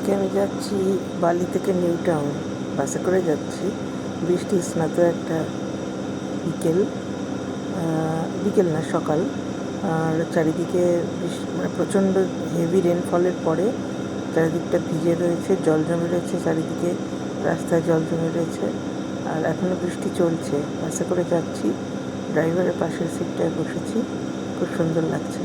আজকে আমি যাচ্ছি বালি থেকে নিউ টাউন, বাসে করে যাচ্ছি। বৃষ্টি স্নাত একটা বিকেল, বিকেল না সকাল। আর চারিদিকে মানে প্রচণ্ড হেভি রেনফলের পরে চারিদিকটা ভিজে রয়েছে, জল জমে রয়েছে চারিদিকে, রাস্তায় জল জমে রয়েছে। আর এখনও বৃষ্টি চলছে। বাসে করে যাচ্ছি, ড্রাইভারের পাশের সিটটায় বসেছি, খুব সুন্দর লাগছে।